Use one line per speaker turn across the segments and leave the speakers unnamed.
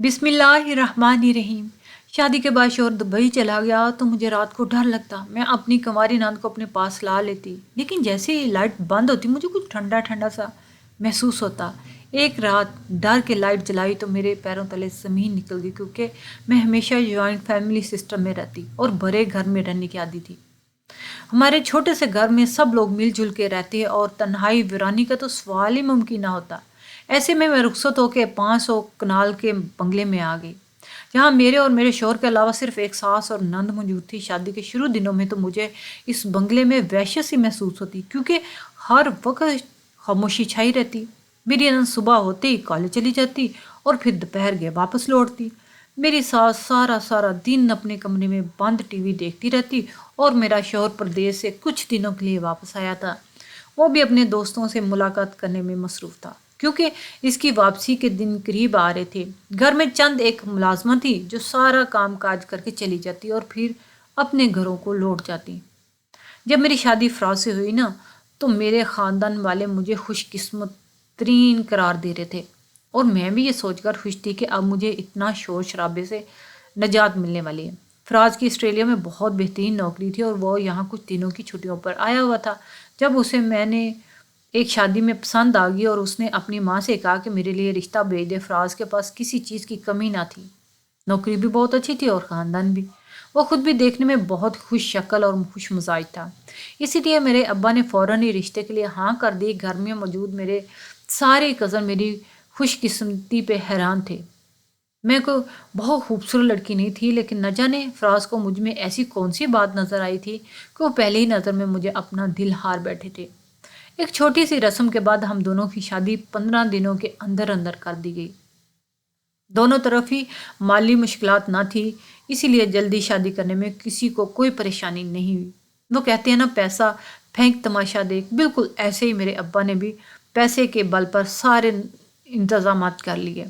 بسم اللہ الرحمن الرحیم۔ شادی کے بعد شوہر دبئی چلا گیا تو مجھے رات کو ڈر لگتا۔ میں اپنی کنواری ناند کو اپنے پاس لا لیتی، لیکن جیسے ہی لائٹ بند ہوتی مجھے کچھ ٹھنڈا ٹھنڈا سا محسوس ہوتا۔ ایک رات ڈر کے لائٹ جلائی تو میرے پیروں تلے زمین نکل گئی، کیونکہ میں ہمیشہ جوائنٹ فیملی سسٹم میں رہتی اور بڑے گھر میں رہنے کی عادی تھی۔ ہمارے چھوٹے سے گھر میں سب لوگ مل جل کے رہتے اور تنہائی ویرانی کا تو سوال ہی ممکن نہ ہوتا۔ ایسے میں رخصت ہو کے 500 کنال کے بنگلے میں آ گئی، جہاں میرے اور میرے شوہر کے علاوہ صرف ایک ساس اور نند موجود تھی۔ شادی کے شروع دنوں میں تو مجھے اس بنگلے میں وحشت سی محسوس ہوتی، کیونکہ ہر وقت خاموشی چھائی رہتی۔ میری نند صبح ہوتے ہی کالج چلی جاتی اور پھر دوپہر کے واپس لوٹتی۔ میری ساس سارا سارا دن اپنے کمرے میں بند ٹی وی دیکھتی رہتی، اور میرا شوہر پردیس سے کچھ دنوں کے لیے واپس آیا تھا۔ وہ بھی اپنے دوستوں سے ملاقات کرنے میں مصروف تھا، کیونکہ اس کی واپسی کے دن قریب آ رہے تھے۔ گھر میں چند ایک ملازمہ تھی جو سارا کام کاج کر کے چلی جاتی اور پھر اپنے گھروں کو لوٹ جاتی۔ جب میری شادی فراز سے ہوئی نا، تو میرے خاندان والے مجھے خوش قسمت ترین قرار دے رہے تھے، اور میں بھی یہ سوچ کر خوش تھی کہ اب مجھے اتنا شور شرابے سے نجات ملنے والی ہے۔ فراز کی آسٹریلیا میں بہت بہترین نوکری تھی اور وہ یہاں کچھ دنوں کی چھٹیوں پر آیا ہوا تھا۔ جب اسے میں نے ایک شادی میں پسند آ گئی اور اس نے اپنی ماں سے کہا کہ میرے لیے رشتہ بھیج دے۔ فراز کے پاس کسی چیز کی کمی نہ تھی، نوکری بھی بہت اچھی تھی اور خاندان بھی۔ وہ خود بھی دیکھنے میں بہت خوش شکل اور خوش مزاج تھا، اسی لیے میرے ابا نے فوراً ہی رشتے کے لیے ہاں کر دی۔ گھر میں موجود میرے سارے کزن میری خوش قسمتی پہ حیران تھے۔ میں کوئی بہت خوبصورت لڑکی نہیں تھی، لیکن نہ جانے فراز کو مجھ میں ایسی کون سی بات نظر آئی تھی کہ وہ پہلے ہی نظر میں مجھے اپنا دل ہار بیٹھے تھے۔ ایک چھوٹی سی رسم کے بعد ہم دونوں کی شادی 15 دنوں کے اندر اندر کر دی گئی۔ دونوں طرف ہی مالی مشکلات نہ تھی، اسی لیے جلدی شادی کرنے میں کسی کو کوئی پریشانی نہیں ہوئی۔ وہ کہتے ہیں نا، پیسہ پھینک تماشا دیکھ، بالکل ایسے ہی میرے ابا نے بھی پیسے کے بل پر سارے انتظامات کر لیے۔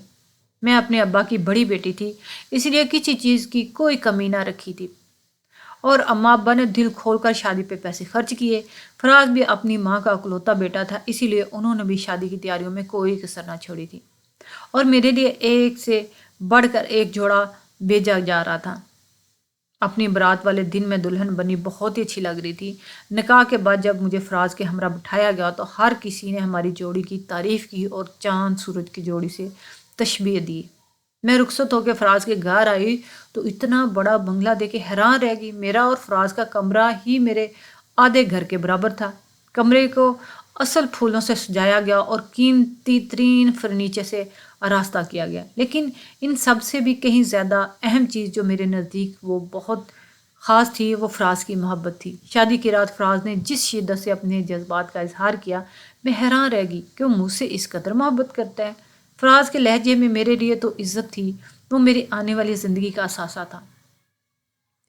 میں اپنے ابا کی بڑی بیٹی تھی، اسی لیے کسی چیز کی کوئی کمی نہ رکھی تھی، اور اماں ابا نے دل کھول کر شادی پہ پیسے خرچ کیے۔ فراز بھی اپنی ماں کا اکلوتا بیٹا تھا، اسی لیے انہوں نے بھی شادی کی تیاریوں میں کوئی کسر نہ چھوڑی تھی، اور میرے لیے ایک سے بڑھ کر ایک جوڑا بھیجا جا رہا تھا۔ اپنی برات والے دن میں دلہن بنی بہت ہی اچھی لگ رہی تھی۔ نکاح کے بعد جب مجھے فراز کے ہمراہ بٹھایا گیا تو ہر کسی نے ہماری جوڑی کی تعریف کی اور چاند سورج کی جوڑی سے تشبیہ دی۔ میں رخصت ہو کے فراز کے گھر آئی تو اتنا بڑا بنگلہ دیکھ کے حیران رہ گئی۔ میرا اور فراز کا کمرہ ہی میرے آدھے گھر کے برابر تھا۔ کمرے کو اصل پھولوں سے سجایا گیا اور قیمتی ترین فرنیچر سے آراستہ کیا گیا، لیکن ان سب سے بھی کہیں زیادہ اہم چیز جو میرے نزدیک وہ بہت خاص تھی، وہ فراز کی محبت تھی۔ شادی کی رات فراز نے جس شدت سے اپنے جذبات کا اظہار کیا، میں حیران رہ گئی کہ وہ مجھ سے اس قدر محبت کرتا ہے۔ فراز کے لہجے میں میرے لیے تو عزت تھی، وہ میری آنے والی زندگی کا اثاثہ تھا۔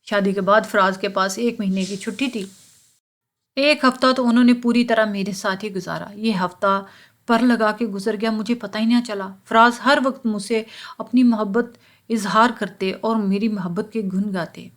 شادی کے بعد فراز کے پاس 1 مہینے کی چھٹی تھی۔ ایک ہفتہ تو انہوں نے پوری طرح میرے ساتھ ہی گزارا۔ یہ ہفتہ پر لگا کے گزر گیا، مجھے پتہ ہی نہ چلا۔ فراز ہر وقت مجھ سے اپنی محبت اظہار کرتے اور میری محبت کے گن گاتے۔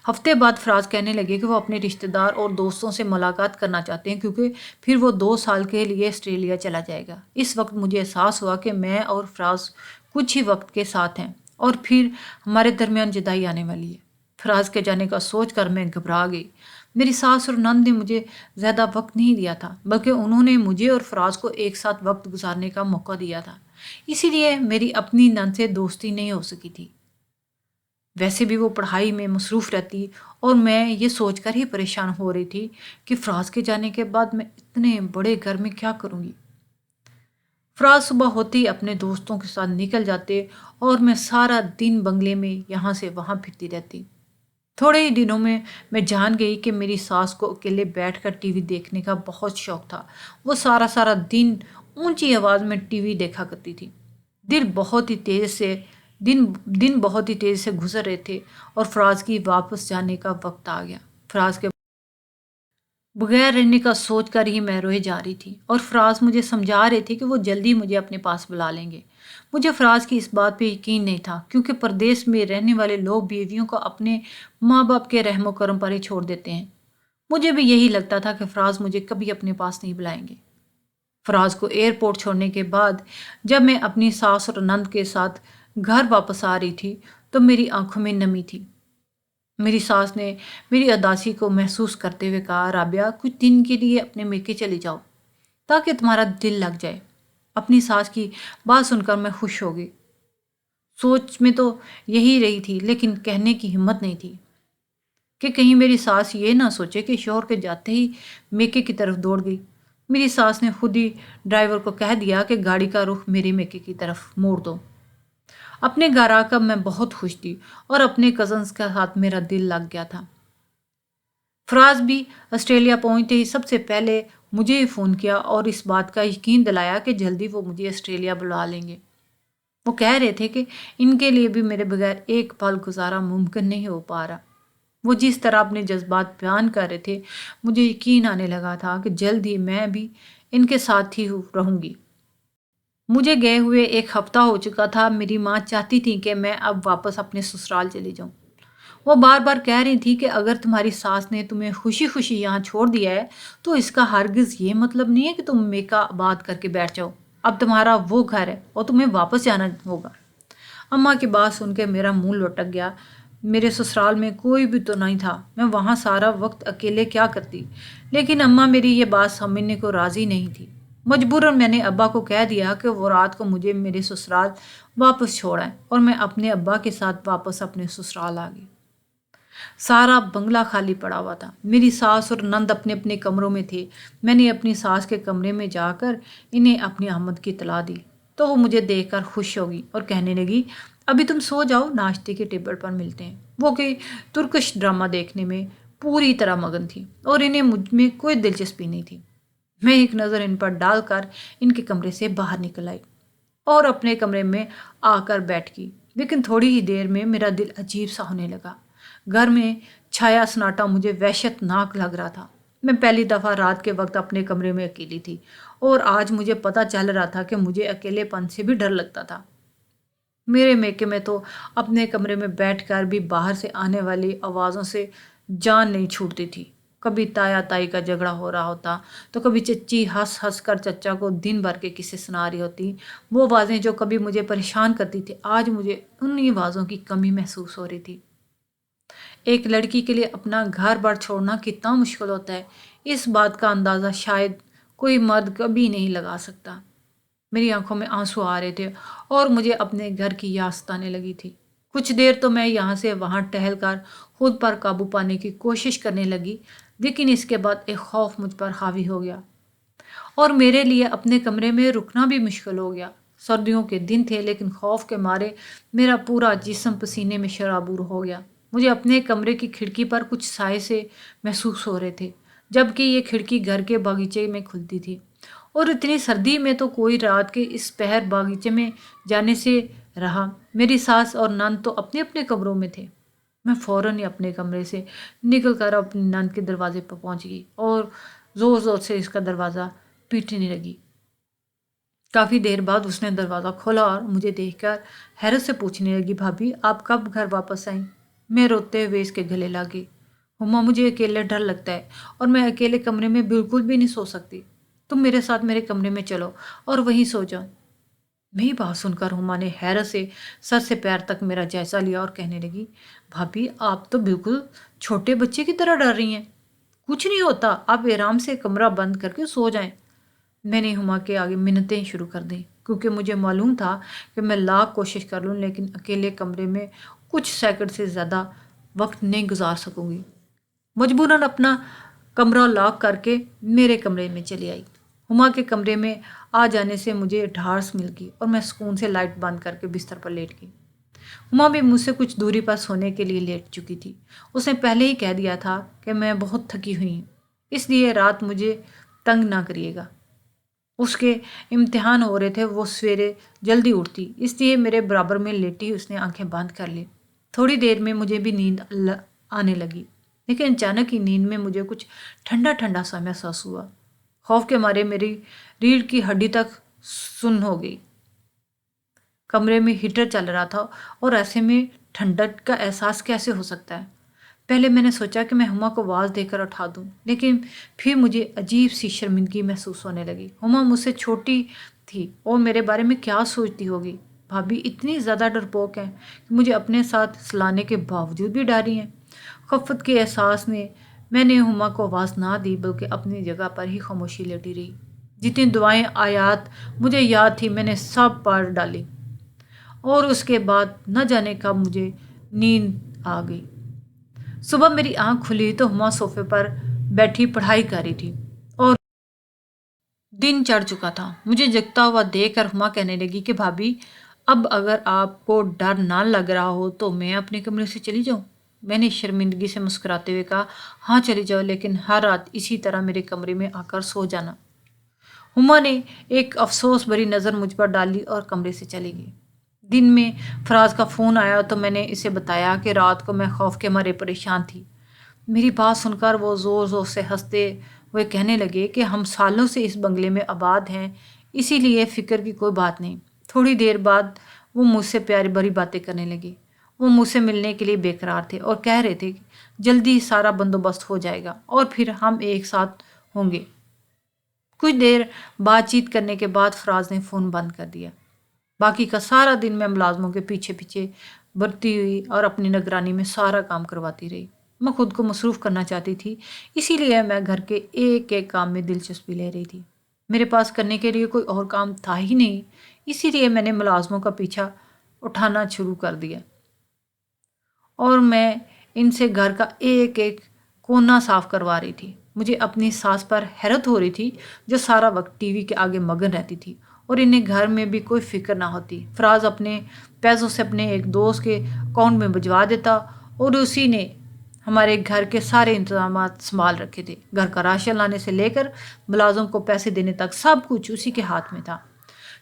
ہفتے بعد فراز کہنے لگے کہ وہ اپنے رشتہ دار اور دوستوں سے ملاقات کرنا چاہتے ہیں، کیونکہ پھر وہ 2 سال کے لیے آسٹریلیا چلا جائے گا۔ اس وقت مجھے احساس ہوا کہ میں اور فراز کچھ ہی وقت کے ساتھ ہیں اور پھر ہمارے درمیان جدائی آنے والی ہے۔ فراز کے جانے کا سوچ کر میں گھبرا گئی۔ میری ساس اور نند نے مجھے زیادہ وقت نہیں دیا تھا، بلکہ انہوں نے مجھے اور فراز کو ایک ساتھ وقت گزارنے کا موقع دیا تھا، اسی لیے میری اپنی نند سے دوستی نہیں ہو سکی تھی۔ ویسے بھی وہ پڑھائی میں مصروف رہتی اور میں یہ سوچ کر ہی پریشان ہو رہی تھی کہ فراز کے جانے کے بعد میں اتنے بڑے گھر میں کیا کروں گی۔ فراز صبح ہوتے ہی اپنے دوستوں کے ساتھ نکل جاتے اور میں سارا دن بنگلے میں یہاں سے وہاں پھرتی رہتی۔ تھوڑے ہی دنوں میں جان گئی کہ میری ساس کو اکیلے بیٹھ کر ٹی وی دیکھنے کا بہت شوق تھا۔ وہ سارا سارا دن اونچی آواز میں ٹی وی دیکھا کرتی تھی۔ دن بہت ہی تیز سے گزر رہے تھے اور فراز کی واپس جانے کا وقت آ گیا۔ فراز کے بغیر رہنے کا سوچ کر ہی میں روئے جا رہی تھی، اور فراز مجھے سمجھا رہے تھے کہ وہ جلدی مجھے اپنے پاس بلا لیں گے۔ مجھے فراز کی اس بات پہ یقین نہیں تھا، کیونکہ پردیس میں رہنے والے لوگ بیویوں کو اپنے ماں باپ کے رحم و کرم پر ہی چھوڑ دیتے ہیں۔ مجھے بھی یہی لگتا تھا کہ فراز مجھے کبھی اپنے پاس نہیں بلائیں گے۔ فراز کو ایئرپورٹ چھوڑنے کے بعد جب میں اپنی ساس اور نند کے ساتھ گھر واپس آ رہی تھی تو میری آنکھوں میں نمی تھی۔ میری ساس نے میری اداسی کو محسوس کرتے ہوئے کہا، رابعہ کچھ دن کے لیے اپنے میکے چلی جاؤ تاکہ تمہارا دل لگ جائے۔ اپنی ساس کی بات سن کر میں خوش ہو گئی۔ سوچ میں تو یہی رہی تھی لیکن کہنے کی ہمت نہیں تھی کہ کہیں میری ساس یہ نہ سوچے کہ شوہر کے جاتے ہی میکے کی طرف دوڑ گئی۔ میری ساس نے خود ہی ڈرائیور کو کہہ دیا کہ گاڑی کا رخ میرے میکے کی طرف موڑ دو۔ اپنے گھر آ کر میں بہت خوش تھی اور اپنے کزنز کے ساتھ میرا دل لگ گیا تھا۔ فراز بھی آسٹریلیا پہنچتے ہی سب سے پہلے مجھے ہی فون کیا اور اس بات کا یقین دلایا کہ جلدی وہ مجھے آسٹریلیا بلا لیں گے۔ وہ کہہ رہے تھے کہ ان کے لیے بھی میرے بغیر ایک پل گزارا ممکن نہیں ہو پا رہا۔ وہ جس طرح اپنے جذبات بیان کر رہے تھے مجھے یقین آنے لگا تھا کہ جلد ہی میں بھی ان کے ساتھ ہی رہوں گی۔ مجھے گئے ہوئے ایک ہفتہ ہو چکا تھا۔ میری ماں چاہتی تھی کہ میں اب واپس اپنے سسرال چلی جاؤں۔ وہ بار بار کہہ رہی تھی کہ اگر تمہاری ساس نے تمہیں خوشی خوشی یہاں چھوڑ دیا ہے تو اس کا ہرگز یہ مطلب نہیں ہے کہ تم میکا آباد کر کے بیٹھ جاؤ۔ اب تمہارا وہ گھر ہے اور تمہیں واپس جانا ہوگا۔ اماں کی بات سن کے میرا منہ لٹک گیا۔ میرے سسرال میں کوئی بھی تو نہیں تھا، میں وہاں سارا وقت اکیلے کیا کرتی؟ لیکن اماں میری یہ بات سمجھنے کو راضی نہیں تھی۔ مجبوراً میں نے ابا کو کہہ دیا کہ وہ رات کو مجھے میرے سسرال واپس چھوڑائیں اور میں اپنے ابا کے ساتھ واپس اپنے سسرال آ گئی۔ سارا بنگلہ خالی پڑا ہوا تھا۔ میری ساس اور نند اپنے اپنے کمروں میں تھے۔ میں نے اپنی ساس کے کمرے میں جا کر انہیں اپنی آمد کی اطلاع دی تو وہ مجھے دیکھ کر خوش ہو گئی اور کہنے لگی، ابھی تم سو جاؤ، ناشتے کے ٹیبل پر ملتے ہیں۔ وہ کوئی ترکش ڈرامہ دیکھنے میں پوری طرح مگن تھی اور انہیں مجھ میں کوئی دلچسپی نہیں تھی۔ میں ایک نظر ان پر ڈال کر ان کے کمرے سے باہر نکل آئی اور اپنے کمرے میں آ کر بیٹھ گئی۔ لیکن تھوڑی ہی دیر میں میرا دل عجیب سا ہونے لگا۔ گھر میں چھایا سناٹا مجھے وحشت ناک لگ رہا تھا۔ میں پہلی دفعہ رات کے وقت اپنے کمرے میں اکیلی تھی اور آج مجھے پتہ چل رہا تھا کہ مجھے اکیلے پن سے بھی ڈر لگتا تھا۔ میرے میکے میں تو اپنے کمرے میں بیٹھ کر بھی باہر سے آنے والی آوازوں سے جان نہیں چھوٹتی تھی۔ کبھی تایا تائی کا جھگڑا ہو رہا ہوتا تو کبھی چچی ہنس ہنس کر چچا کو دن بھر کے قصے سنا رہی ہوتی۔ وہ آوازیں جو کبھی مجھے پریشان کرتی تھی، آج مجھے انہی آوازوں کی کمی محسوس ہو رہی تھی۔ ایک لڑکی کے لیے اپنا گھر بار چھوڑنا کتنا مشکل ہوتا ہے، اس بات کا اندازہ شاید کوئی مرد کبھی نہیں لگا سکتا۔ میری آنکھوں میں آنسو آ رہے تھے اور مجھے اپنے گھر کی یاد ستانے لگی تھی۔ کچھ دیر تو میں یہاں سے وہاں ٹہل کر خود پر قابو پانے کی کوشش کرنے لگی، لیکن اس کے بعد ایک خوف مجھ پر حاوی ہو گیا اور میرے لیے اپنے کمرے میں رکنا بھی مشکل ہو گیا۔ سردیوں کے دن تھے لیکن خوف کے مارے میرا پورا جسم پسینے میں شرابور ہو گیا۔ مجھے اپنے کمرے کی کھڑکی پر کچھ سائے سے محسوس ہو رہے تھے، جبکہ یہ کھڑکی گھر کے باغیچے میں کھلتی تھی اور اتنی سردی میں تو کوئی رات کے اس پہر باغیچے میں جانے سے رہا۔ میری ساس اور نند تو اپنے اپنے کمروں میں تھے۔ میں فوراً ہی اپنے کمرے سے نکل کر اپنی نند کے دروازے پر پہنچ گئی اور زور زور سے اس کا دروازہ پیٹنے لگی۔ کافی دیر بعد اس نے دروازہ کھولا اور مجھے دیکھ کر حیرت سے پوچھنے لگی، بھابھی آپ کب گھر واپس آئیں؟ میں روتے ہوئے اس کے گلے لگ گئی۔ ہما مجھے اکیلے ڈر لگتا ہے اور میں اکیلے کمرے میں بالکل بھی نہیں سو سکتی۔ تم میرے ساتھ میرے کمرے میں چلو اور وہیں سو جاؤ۔ میری بات سن کر ہما نے حیرت سے سر سے پیر تک میرا جائزہ لیا اور کہنے لگی، بھابھی آپ تو بالکل چھوٹے بچے کی طرح ڈر رہی ہیں۔ کچھ نہیں ہوتا، آپ آرام سے کمرہ بند کر کے سو جائیں۔ میں نے ہما کے آگے منتیں شروع کر دیں کیونکہ مجھے معلوم تھا کہ میں لاکھ کوشش کر لوں لیکن اکیلے کمرے میں کچھ سیکنڈ سے زیادہ وقت نہیں گزار سکوں گی۔ مجبوراً اپنا کمرہ لاک کر کے میرے کمرے میں چلی آئی۔ ہما کے کمرے میں آ جانے سے مجھے ڈھارس مل گئی اور میں سکون سے لائٹ بند کر کے بستر پر لیٹ گئی۔ ہما بھی مجھ سے کچھ دوری پر سونے کے لیے لیٹ چکی تھی۔ اس نے پہلے ہی کہہ دیا تھا کہ میں بہت تھکی ہوئی ہوں، اس لیے رات مجھے تنگ نہ کریے گا۔ اس کے امتحان ہو رہے تھے، وہ سویرے جلدی اٹھتی، اس لیے میرے برابر میں لیٹی اس نے آنکھیں بند کر لی۔ تھوڑی دیر میں مجھے بھی نیند آنے لگی، لیکن اچانک ہی نیند میں مجھے کچھ ٹھنڈا ٹھنڈا سا محسوس ہوا۔ خوف کے مارے میری ریڑھ کی ہڈی تک سن ہو گئی۔ کمرے میں ہیٹر چل رہا تھا اور ایسے میں ٹھنڈک کا احساس کیسے ہو سکتا ہے؟ پہلے میں نے سوچا کہ میں ہما کو آواز دے کر اٹھا دوں، لیکن پھر مجھے عجیب سی شرمندگی محسوس ہونے لگی۔ ہما مجھ سے چھوٹی تھی اور میرے بارے میں کیا سوچتی ہوگی؟ بھابھی اتنی زیادہ ڈرپوک ہیں کہ مجھے اپنے ساتھ سلانے کے باوجود بھی ڈاری ہیں۔ خفت کے احساس میں نے ہما کو آواز نہ دی بلکہ اپنی جگہ پر ہی خاموشی لیٹی رہی۔ جتنی دعائیں آیات مجھے یاد تھی میں نے سب پڑھ ڈالی، اور اس کے بعد نہ جانے کب مجھے نیند آ گئی۔ صبح میری آنکھ کھلی تو ہما صوفے پر بیٹھی پڑھائی کر رہی تھی اور دن چڑھ چکا تھا۔ مجھے جگتا ہوا دیکھ کر ہما کہنے لگی کہ بھابھی، اب اگر آپ کو ڈر نہ لگ رہا ہو تو میں اپنے کمرے سے چلی جاؤں؟ میں نے شرمندگی سے مسکراتے ہوئے کہا، ہاں چلی جاؤ، لیکن ہر رات اسی طرح میرے کمرے میں آ کر سو جانا۔ ہما نے ایک افسوس بھری نظر مجھ پر ڈالی اور کمرے سے چلی گئی۔ دن میں فراز کا فون آیا تو میں نے اسے بتایا کہ رات کو میں خوف کے مارے پریشان تھی۔ میری بات سن کر وہ زور زور سے ہنستے ہوئے کہنے لگے کہ ہم سالوں سے اس بنگلے میں آباد ہیں، اسی لیے فکر کی کوئی بات نہیں۔ تھوڑی دیر بعد وہ مجھ سے پیاری بھری باتیں کرنے لگے۔ وہ مجھ سے ملنے کے لیے بے قرار تھے اور کہہ رہے تھے کہ جلدی سارا بندوبست ہو جائے گا اور پھر ہم ایک ساتھ ہوں گے۔ کچھ دیر بات چیت کرنے کے بعد فراز نے فون بند کر دیا۔ باقی کا سارا دن میں ملازموں کے پیچھے پیچھے بڑھتی ہوئی اور اپنی نگرانی میں سارا کام کرواتی رہی۔ میں خود کو مصروف کرنا چاہتی تھی، اسی لیے میں گھر کے ایک ایک کام میں دلچسپی لے رہی تھی۔ میرے پاس کرنے کے لیے کوئی اور کام تھا ہی نہیں، اسی لیے میں نے ملازموں کا پیچھا اٹھانا شروع کر دیا اور میں ان سے گھر کا ایک ایک کونا صاف کروا رہی تھی۔ مجھے اپنی ساس پر حیرت ہو رہی تھی جو سارا وقت ٹی وی کے آگے مگن رہتی تھی اور انہیں گھر میں بھی کوئی فکر نہ ہوتی۔ فراز اپنے پیسوں سے اپنے ایک دوست کے اکاؤنٹ میں بھجوا دیتا اور اسی نے ہمارے گھر کے سارے انتظامات سنبھال رکھے تھے۔ گھر کا راشن لانے سے لے کر ملازم کو پیسے دینے تک سب کچھ اسی کے ہاتھ میں تھا۔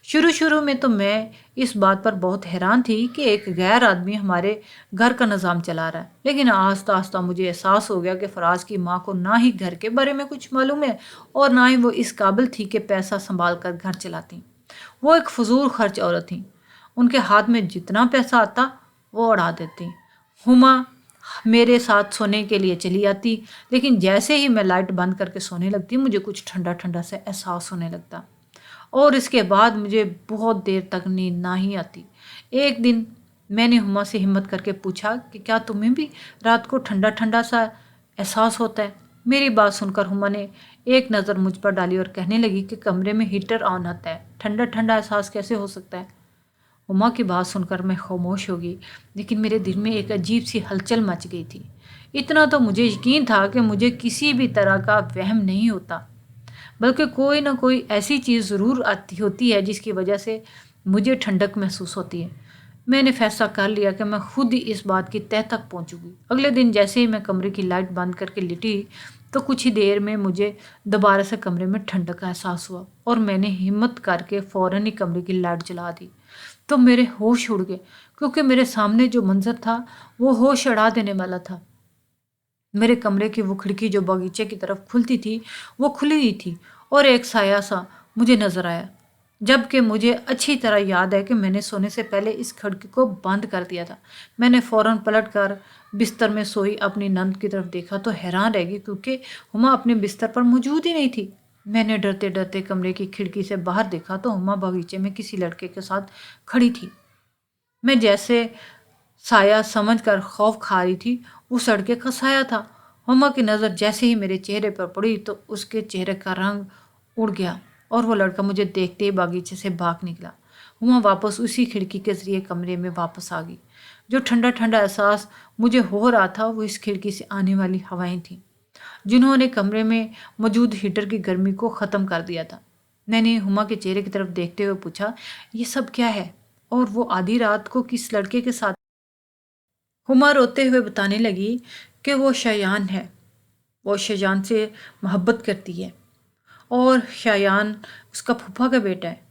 شروع میں تو میں اس بات پر بہت حیران تھی کہ ایک غیر آدمی ہمارے گھر کا نظام چلا رہا ہے، لیکن آہستہ آہستہ مجھے احساس ہو گیا کہ فراز کی ماں کو نہ ہی گھر کے بارے میں کچھ معلوم ہے اور نہ ہی وہ اس قابل تھی کہ پیسہ سنبھال کر گھر چلاتی۔ وہ ایک فضول خرچ عورت تھیں، ان کے ہاتھ میں جتنا پیسہ آتا وہ اڑا دیتی۔ ہما میرے ساتھ سونے کے لیے چلی آتی، لیکن جیسے ہی میں لائٹ بند کر کے سونے لگتی مجھے کچھ ٹھنڈا ٹھنڈا سے احساس ہونے لگتا اور اس کے بعد مجھے بہت دیر تک نیند نہ ہی آتی۔ ایک دن میں نے ہما سے ہمت کر کے پوچھا کہ کیا تمہیں بھی رات کو ٹھنڈا ٹھنڈا سا احساس ہوتا ہے؟ میری بات سن کر ہما نے ایک نظر مجھ پر ڈالی اور کہنے لگی کہ کمرے میں ہیٹر آن ہوتا ہے، ٹھنڈا ٹھنڈا احساس کیسے ہو سکتا ہے؟ ہما کی بات سن کر میں خاموش ہو گئی، لیکن میرے دل میں ایک عجیب سی ہلچل مچ گئی تھی۔ اتنا تو مجھے یقین تھا کہ مجھے کسی بھی طرح کا وہم نہیں ہوتا، بلکہ کوئی نہ کوئی ایسی چیز ضرور آتی ہوتی ہے جس کی وجہ سے مجھے ٹھنڈک محسوس ہوتی ہے۔ میں نے فیصلہ کر لیا کہ میں خود ہی اس بات کی تہہ تک پہنچوں گی۔ اگلے دن جیسے ہی میں کمرے کی لائٹ بند کر کے لیٹی تو کچھ ہی دیر میں مجھے دوبارہ سے کمرے میں ٹھنڈک کا احساس ہوا اور میں نے ہمت کر کے فوراً ہی کمرے کی لائٹ جلا دی۔ تو میرے ہوش اڑ گئے، کیونکہ میرے سامنے جو منظر تھا وہ ہوش اڑا دینے والا تھا۔ میرے کمرے کی وہ کھڑکی جو باغیچے کی طرف کھلتی تھی وہ کھلی ہوئی تھی اور ایک سایہ سا مجھے نظر آیا، جبکہ مجھے اچھی طرح یاد ہے کہ میں نے سونے سے پہلے اس کھڑکی کو بند کر دیا تھا۔ میں نے فوراً پلٹ کر بستر میں سوئی اپنی نند کی طرف دیکھا تو حیران رہ گئی، کیونکہ ہما اپنے بستر پر موجود ہی نہیں تھی۔ میں نے ڈرتے ڈرتے کمرے کی کھڑکی سے باہر دیکھا تو ہما باغیچے میں کسی لڑکے کے ساتھ کھڑی تھی۔ میں جیسے سایہ سمجھ کر خوف کھا رہی تھی، وہ لڑکے کا سایہ تھا۔ ہما کی نظر جیسے ہی میرے چہرے پر پڑی تو اس کے چہرے کا رنگ اڑ گیا اور وہ لڑکا مجھے دیکھتے ہی باغیچے سے بھاگ نکلا۔ ہما واپس اسی کھڑکی کے ذریعے کمرے میں واپس آ گئی۔ جو ٹھنڈا ٹھنڈا احساس مجھے ہو رہا تھا وہ اس کھڑکی سے آنے والی ہوائیں تھیں، جنہوں نے کمرے میں موجود ہیٹر کی گرمی کو ختم کر دیا تھا۔ میں نے ہما کے چہرے کی طرف دیکھتے ہوئے پوچھا، یہ سب کیا ہے اور وہ آدھی رات کو کس لڑکے کے ساتھ؟ ہما روتے ہوئے بتانے لگی کہ وہ شایان ہے، وہ شایان سے محبت کرتی ہے اور شایان اس کا پھوپھا کا بیٹا ہے۔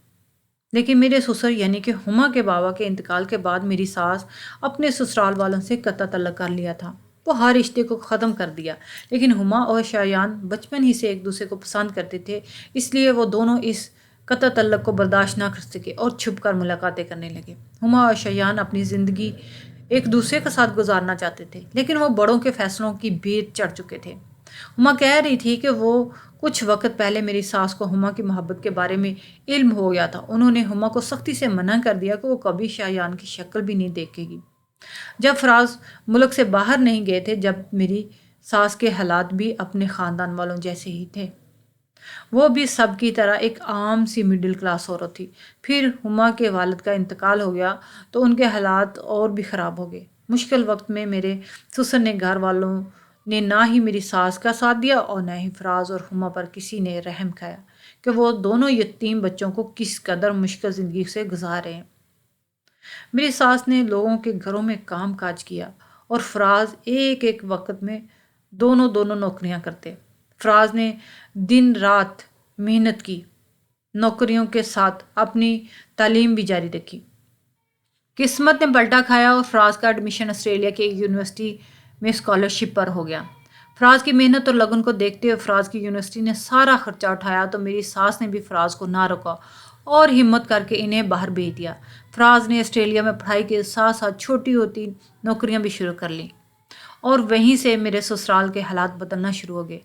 لیکن میرے سسر یعنی کہ ہما کے بابا کے انتقال کے بعد میری ساس اپنے سسرال والوں سے قطع تعلق کر لیا تھا، وہ ہر رشتے کو ختم کر دیا۔ لیکن ہما اور شایان بچپن ہی سے ایک دوسرے کو پسند کرتے تھے، اس لیے وہ دونوں اس قطع تعلق کو برداشت نہ کر سکے اور چھپ کر ملاقاتیں کرنے لگے۔ ہما اور شایان اپنی زندگی ایک دوسرے کے ساتھ گزارنا چاہتے تھے، لیکن وہ بڑوں کے فیصلوں کی بھیت چڑھ چکے تھے۔ ہما کہہ رہی تھی کہ وہ کچھ وقت پہلے میری ساس کو ہما کی محبت کے بارے میں علم ہو گیا تھا۔ انہوں نے ہما کو سختی سے منع کر دیا کہ وہ کبھی شایان کی شکل بھی نہیں دیکھے گی جب فراز ملک سے باہر نہیں گئے تھے۔ جب میری ساس کے حالات بھی اپنے خاندان والوں جیسے ہی تھے، وہ بھی سب کی طرح ایک عام سی مڈل کلاس عورت تھی۔ پھر ہما کے والد کا انتقال ہو گیا تو ان کے حالات اور بھی خراب ہو گئے۔ مشکل وقت میں میرے سسر نے گھر والوں نے نہ ہی میری ساس کا ساتھ دیا اور نہ ہی فراز اور ہما پر کسی نے رحم کھایا کہ وہ دونوں یتیم بچوں کو کس قدر مشکل زندگی سے گزار رہے ہیں۔ میری ساس نے لوگوں کے گھروں میں کام کاج کیا اور فراز ایک ایک وقت میں دونوں نوکریاں کرتے۔ فراز نے دن رات محنت کی، نوکریوں کے ساتھ اپنی تعلیم بھی جاری رکھی۔ قسمت نے پلٹا کھایا اور فراز کا ایڈمیشن آسٹریلیا کی ایک یونیورسٹی میں اسکالرشپ پر ہو گیا۔ فراز کی محنت اور لگن کو دیکھتے ہوئے فراز کی یونیورسٹی نے سارا خرچہ اٹھایا تو میری ساس نے بھی فراز کو نہ روکا اور ہمت کر کے انہیں باہر بھیج دیا۔ فراز نے آسٹریلیا میں پڑھائی کے ساتھ ساتھ چھوٹی ہوتی نوکریاں بھی شروع کر لیں اور وہیں سے میرے سسرال کے حالات بدلنا شروع ہو گئے۔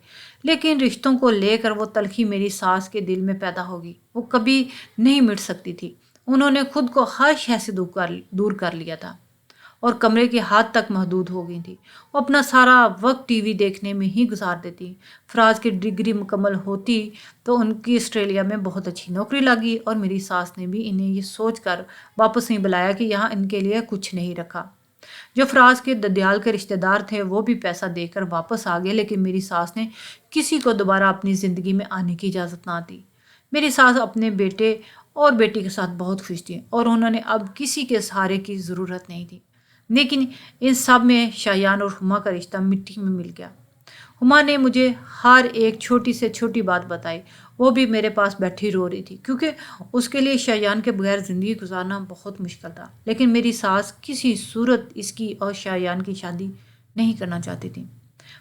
لیکن رشتوں کو لے کر وہ تلخی میری ساس کے دل میں پیدا ہوگی، وہ کبھی نہیں مٹ سکتی تھی۔ انہوں نے خود کو ہر شے سے دور کر لیا تھا اور کمرے کی حد تک محدود ہو گئی تھی۔ وہ اپنا سارا وقت ٹی وی دیکھنے میں ہی گزار دیتی۔ فراز کی ڈگری مکمل ہوتی تو ان کی آسٹریلیا میں بہت اچھی نوکری لگی اور میری ساس نے بھی انہیں یہ سوچ کر واپس نہیں بلایا کہ یہاں ان کے لیے کچھ نہیں رکھا۔ جو فراز کے ددیال کے رشتہ دار تھے وہ بھی پیسہ دے کر واپس آ گئے، لیکن میری ساس نے کسی کو دوبارہ اپنی زندگی میں آنے کی اجازت نہ دی۔ میری ساس اپنے بیٹے اور بیٹی کے ساتھ بہت خوش تھی اور انہوں نے اب کسی کے سہارے کی ضرورت نہیں تھی۔ لیکن ان سب میں شایان اور ہما کا رشتہ مٹی میں مل گیا۔ ہما نے مجھے ہر ایک چھوٹی سے چھوٹی بات بتائی، وہ بھی میرے پاس بیٹھی رو رہی تھی کیونکہ اس کے لیے شایان کے بغیر زندگی گزارنا بہت مشکل تھا۔ لیکن میری ساس کسی صورت اس کی اور شایان کی شادی نہیں کرنا چاہتی تھی۔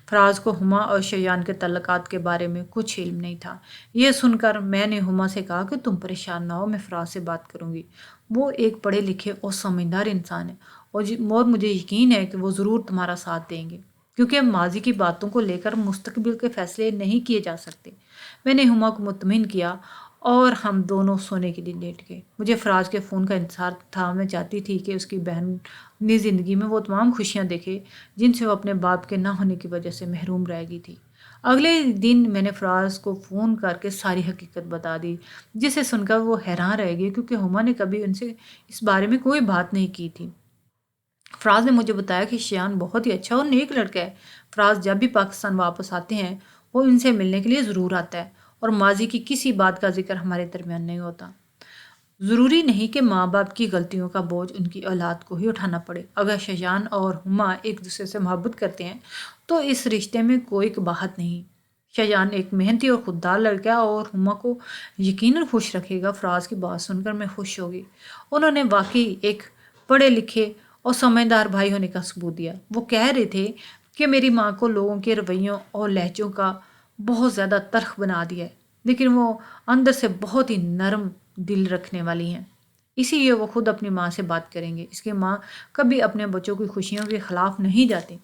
فراز کو ہما اور شایان کے تعلقات کے بارے میں کچھ علم نہیں تھا۔ یہ سن کر میں نے ہما سے کہا کہ تم پریشان نہ ہو، میں فراز سے بات کروں گی۔ وہ ایک پڑھے لکھے اور سمجھدار انسان ہے اور مجھے یقین ہے کہ وہ ضرور تمہارا ساتھ دیں گے، کیونکہ ماضی کی باتوں کو لے کر مستقبل کے فیصلے نہیں کیے جا سکتے۔ میں نے ہما کو مطمئن کیا اور ہم دونوں سونے کے لیے لیٹ گئے۔ مجھے فراز کے فون کا انتظار تھا۔ میں چاہتی تھی کہ اس کی بہن اپنی زندگی میں وہ تمام خوشیاں دیکھے جن سے وہ اپنے باپ کے نہ ہونے کی وجہ سے محروم رہ گئی تھی۔ اگلے دن میں نے فراز کو فون کر کے ساری حقیقت بتا دی، جسے سن کر وہ حیران رہ گئی کیونکہ ہما نے کبھی ان سے اس بارے میں کوئی بات نہیں کی تھی۔ فراز نے مجھے بتایا کہ شایان بہت ہی اچھا اور نیک لڑکا ہے۔ فراز جب بھی پاکستان واپس آتے ہیں وہ ان سے ملنے کے لیے ضرور آتا ہے اور ماضی کی کسی بات کا ذکر ہمارے درمیان نہیں ہوتا۔ ضروری نہیں کہ ماں باپ کی غلطیوں کا بوجھ ان کی اولاد کو ہی اٹھانا پڑے۔ اگر شایان اور ہما ایک دوسرے سے محبت کرتے ہیں تو اس رشتے میں کوئی قباحت نہیں۔ شایان ایک محنتی اور خوددار لڑکا اور ہما کو یقیناً خوش رکھے گا۔ فراز کی بات سن کر میں خوش ہوگی۔ انہوں نے واقعی ایک پڑھے لکھے اور سمجھدار بھائی ہونے کا ثبوت دیا۔ وہ کہہ رہے تھے کہ میری ماں کو لوگوں کے رویوں اور لہجوں کا بہت زیادہ تلخ بنا دیا ہے، لیکن وہ اندر سے بہت ہی نرم دل رکھنے والی ہیں، اسی لیے وہ خود اپنی ماں سے بات کریں گے۔ اس کی ماں کبھی اپنے بچوں کی خوشیوں کے خلاف نہیں جاتی۔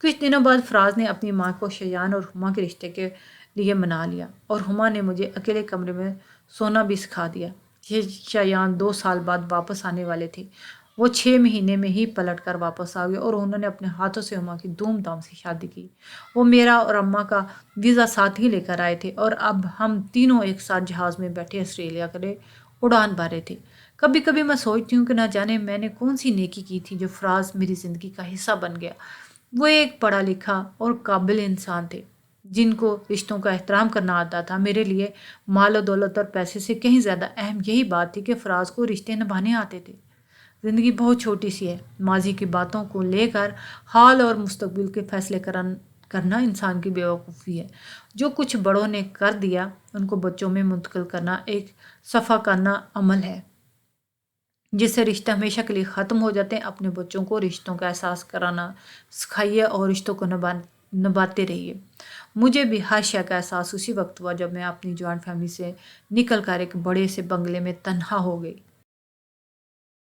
کچھ دنوں بعد فراز نے اپنی ماں کو شایان اور ہما کے رشتے کے لیے منا لیا اور ہما نے مجھے اکیلے کمرے میں سونا بھی سکھا دیا۔ شایان 2 سال بعد واپس آنے والے تھے۔ وہ 6 مہینے میں ہی پلٹ کر واپس آ گئے اور انہوں نے اپنے ہاتھوں سے ہما کی دھوم دھام سے شادی کی۔ وہ میرا اور اماں کا ویزا ساتھ ہی لے کر آئے تھے اور اب ہم تینوں ایک ساتھ جہاز میں بیٹھے آسٹریلیا کے لیے اڑان بھر رہے تھے۔ کبھی کبھی میں سوچتی ہوں کہ نہ جانے میں نے کون سی نیکی کی تھی جو فراز میری زندگی کا حصہ بن گیا۔ وہ ایک پڑھا لکھا اور قابل انسان تھے جن کو رشتوں کا احترام کرنا آتا تھا۔ میرے لیے مال و دولت اور پیسے سے کہیں زیادہ اہم یہی بات تھی کہ فراز کو رشتے نبھانے آتے تھے۔ زندگی بہت چھوٹی سی ہے۔ ماضی کی باتوں کو لے کر حال اور مستقبل کے فیصلے کرنا انسان کی بیوقوفی ہے۔ جو کچھ بڑوں نے کر دیا ان کو بچوں میں منتقل کرنا ایک صفا کانہ عمل ہے جس سے رشتے ہمیشہ کے لیے ختم ہو جاتے ہیں۔ اپنے بچوں کو رشتوں کا احساس کرانا سکھائیے اور رشتوں کو نبھاتے رہیے۔ مجھے بھی ہر شے کا احساس اسی وقت ہوا جب میں اپنی جوائنٹ فیملی سے نکل کر ایک بڑے سے بنگلے میں تنہا ہو گئی۔